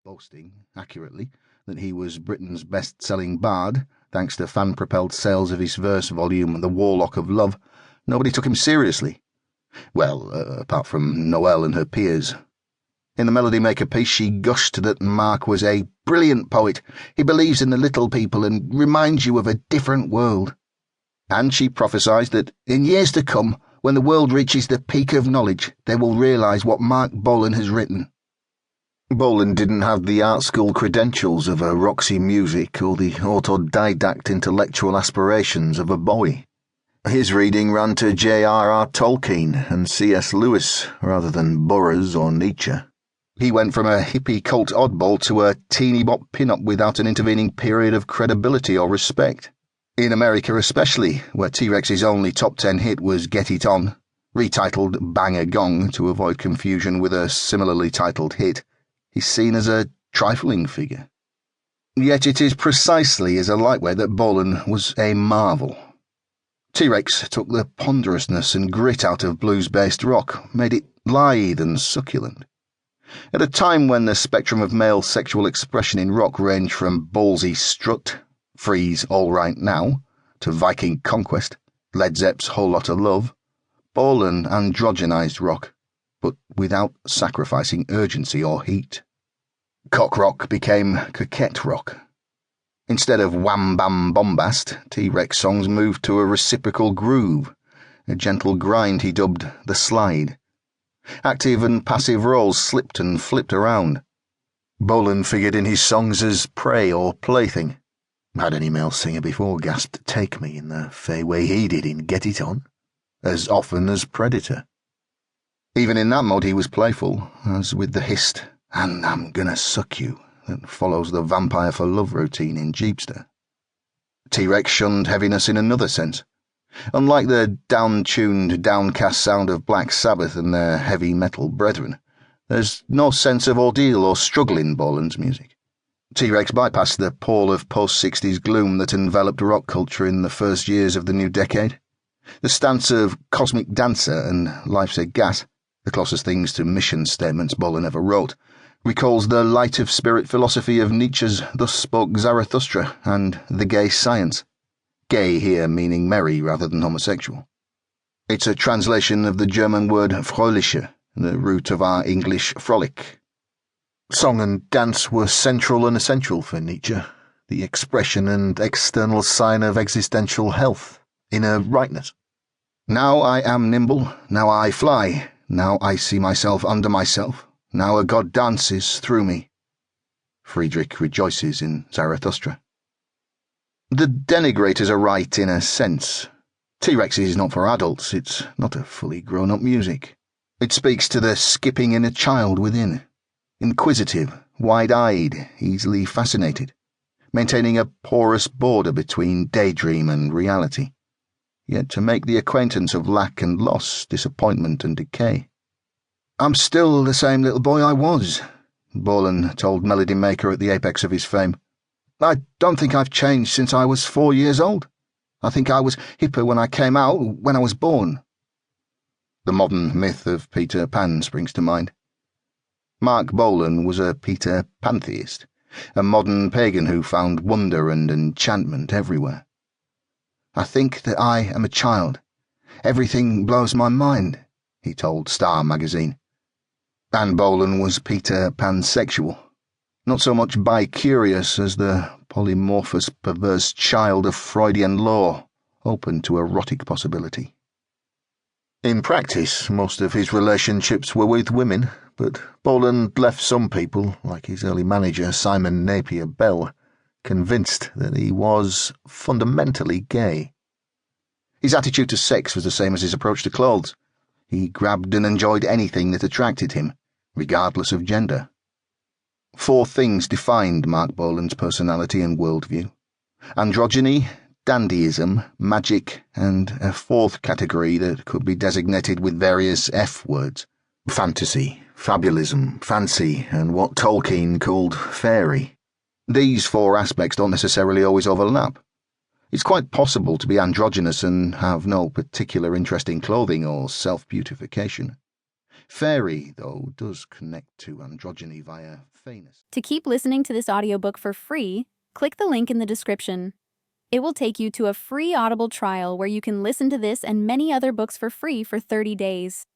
boasting, accurately, that he was Britain's best-selling bard, thanks to fan-propelled sales of his verse volume The Warlock of Love, nobody took him seriously. Well, apart from Noel and her peers. In the Melody Maker piece, she gushed that Mark was a brilliant poet. He believes in the little people and reminds you of a different world. And she prophesied that in years to come, when the world reaches the peak of knowledge, they will realise what Mark Bolan has written. Bolan didn't have the art school credentials of a Roxy Music or the autodidact intellectual aspirations of a Bowie. His reading ran to J.R.R. Tolkien and C.S. Lewis rather than Burroughs or Nietzsche. He went from a hippie cult oddball to a teeny-bop pin-up without an intervening period of credibility or respect. In America especially, where T-Rex's only top 10 hit was Get It On, retitled Bang a Gong to avoid confusion with a similarly titled hit, he's seen as a trifling figure. Yet it is precisely as a lightweight that Bolan was a marvel. T-Rex took the ponderousness and grit out of blues-based rock, made it lithe and succulent. At a time when the spectrum of male sexual expression in rock ranged from ballsy strut, Freeze All Right Now, to Viking Conquest, Led Zepp's Whole Lotta Love, Bolan androgenized rock, but without sacrificing urgency or heat. Cock rock became coquette rock. Instead of wham-bam bombast, T-Rex songs moved to a reciprocal groove, a gentle grind he dubbed the slide. Active and passive roles slipped and flipped around. Bolan figured in his songs as prey or plaything. Had any male singer before gasped "Take Me" in the fey way he did in Get It On? As often as Predator. Even in that mode he was playful, as with the hissed, "And I'm gonna suck you," that follows the Vampire for Love routine in Jeepster. T-Rex shunned heaviness in another sense. Unlike the down-tuned, downcast sound of Black Sabbath and their heavy metal brethren, there's no sense of ordeal or struggle in Bolan's music. T-Rex bypassed the pall of post-60s gloom that enveloped rock culture in the first years of the new decade. The stance of cosmic dancer and life's a gas, the closest things to mission statements Bolan ever wrote, recalls the light-of-spirit philosophy of Nietzsche's Thus Spoke Zarathustra and the gay science. Gay here meaning merry rather than homosexual. It's a translation of the German word fröhliche, the root of our English frolic. Song and dance were central and essential for Nietzsche, the expression and external sign of existential health, inner rightness. Now I am nimble, now I fly, now I see myself under myself, now a god dances through me. Friedrich rejoices in Zarathustra. The denigrators are right in a sense. T-Rex is not for adults, it's not a fully grown-up music. It speaks to the skipping inner child within, inquisitive, wide-eyed, easily fascinated, maintaining a porous border between daydream and reality, yet to make the acquaintance of lack and loss, disappointment and decay. "I'm still the same little boy I was," Bolan told Melody Maker at the apex of his fame. "I don't think I've changed since I was 4 years old. I think I was hipper when I came out, when I was born." The modern myth of Peter Pan springs to mind. Mark Bolan was a Peter Pantheist, a modern pagan who found wonder and enchantment everywhere. "I think that I am a child. Everything blows my mind," he told Star magazine. And Bolan was Peter Pansexual. Not so much bi-curious as the polymorphous perverse child of Freudian lore, open to erotic possibility. In practice, most of his relationships were with women, but Bolan left some people, like his early manager Simon Napier Bell, convinced that he was fundamentally gay. His attitude to sex was the same as his approach to clothes. He grabbed and enjoyed anything that attracted him, regardless of gender. 4 things defined Mark Bolan's personality and worldview: androgyny, dandyism, magic, and a 4th category that could be designated with various F words: fantasy, fabulism, fancy, and what Tolkien called fairy. These 4 aspects don't necessarily always overlap. It's quite possible to be androgynous and have no particular interest in clothing or self-beautification. Fairy, though, does connect to androgyny via fairness. To keep listening to this audiobook for free, click the link in the description. It will take you to a free Audible trial where you can listen to this and many other books for free for 30 days.